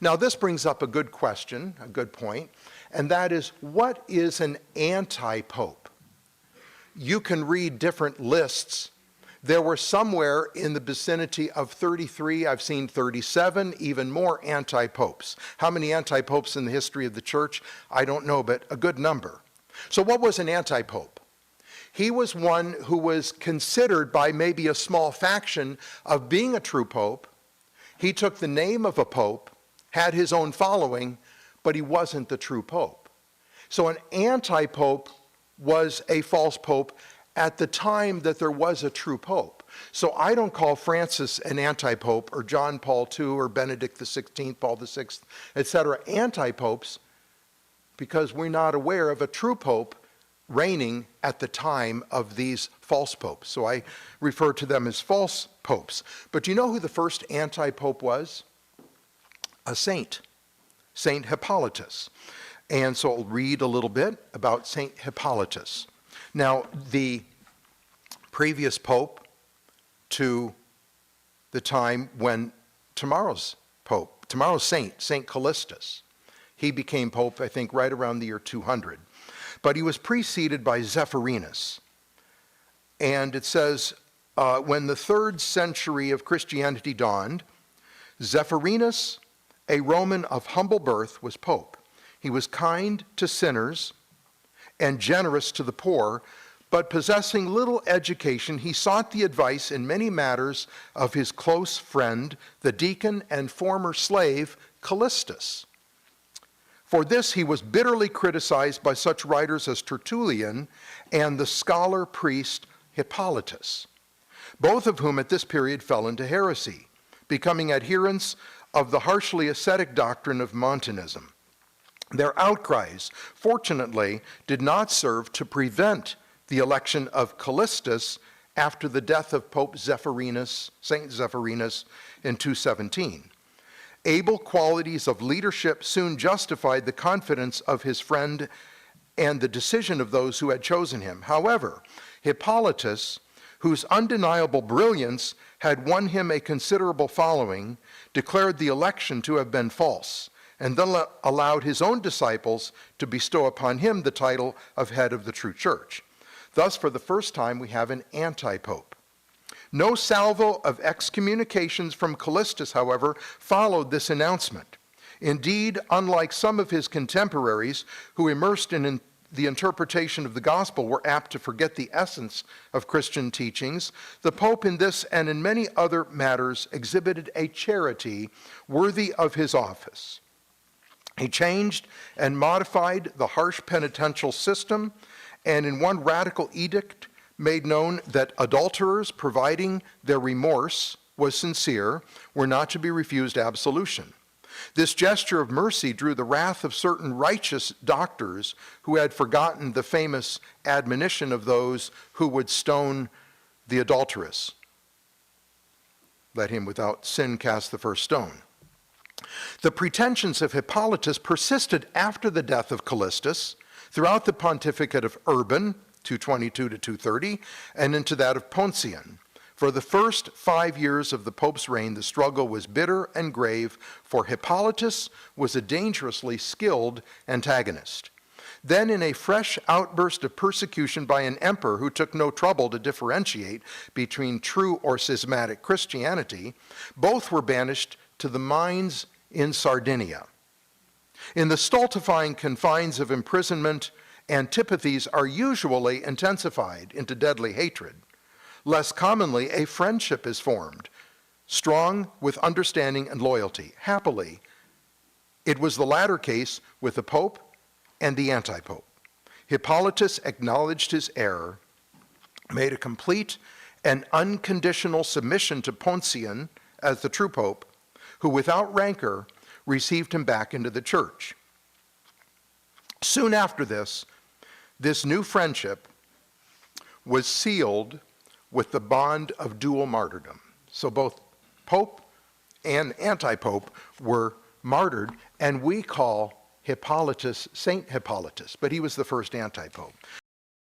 Now this brings up a good question, a good point, and that is, what is an anti-pope? You can read different lists. There were somewhere in the vicinity of 33, I've seen 37, even more anti-popes. How many anti-popes in the history of the church? I don't know, but a good number. So what was an anti-pope? He was one who was considered by maybe a small faction of being a true pope. He took the name of a pope, had his own following, but he wasn't the true pope. So an anti-pope was a false pope at the time that there was a true pope. So I don't call Francis an anti-pope, or John Paul II, or Benedict XVI, Paul VI, etc., anti-popes, because we're not aware of a true pope reigning at the time of these false popes. So I refer to them as false popes. But do you know who the first anti-pope was? A saint, Saint Hippolytus. And so I'll read a little bit about Saint Hippolytus. Now, the previous pope to the time when tomorrow's saint, Saint Callistus, he became pope, I think, right around the year 200. But he was preceded by Zephyrinus. And it says, when the 3rd century of Christianity dawned, Zephyrinus, a Roman of humble birth, was pope. He was kind to sinners and generous to the poor, but possessing little education, he sought the advice in many matters of his close friend, the deacon and former slave, Callistus. For this he was bitterly criticized by such writers as Tertullian and the scholar-priest Hippolytus, both of whom at this period fell into heresy, becoming adherents of the harshly ascetic doctrine of Montanism. Their outcries, fortunately, did not serve to prevent the election of Callistus after the death of Pope Zephyrinus, Saint Zephyrinus, in 217. Able qualities of leadership soon justified the confidence of his friend and the decision of those who had chosen him. However, Hippolytus, whose undeniable brilliance had won him a considerable following, declared the election to have been false, and then allowed his own disciples to bestow upon him the title of head of the true church. Thus, for the first time, we have an anti-pope. No salvo of excommunications from Callistus, however, followed this announcement. Indeed, unlike some of his contemporaries who, immersed in the interpretation of the gospel, were apt to forget the essence of Christian teachings, the Pope in this and in many other matters exhibited a charity worthy of his office. He changed and modified the harsh penitential system, and in one radical edict made known that adulterers, providing their remorse was sincere, were not to be refused absolution. This gesture of mercy drew the wrath of certain righteous doctors who had forgotten the famous admonition of those who would stone the adulteress. Let him without sin cast the first stone. The pretensions of Hippolytus persisted after the death of Callistus, throughout the pontificate of Urban, 222 to 230, and into that of Pontian. For the first 5 years of the Pope's reign, the struggle was bitter and grave, for Hippolytus was a dangerously skilled antagonist. Then, in a fresh outburst of persecution by an emperor who took no trouble to differentiate between true or schismatic Christianity, both were banished to the mines in Sardinia. In the stultifying confines of imprisonment, antipathies are usually intensified into deadly hatred. Less commonly, a friendship is formed, strong with understanding and loyalty. Happily, it was the latter case with the Pope and the anti-Pope. Hippolytus acknowledged his error, made a complete and unconditional submission to Pontian as the true Pope, who without rancor received him back into the church. Soon after this new friendship was sealed with the bond of dual martyrdom. So both Pope and anti-Pope were martyred, and we call Hippolytus Saint Hippolytus, but he was the first anti-Pope.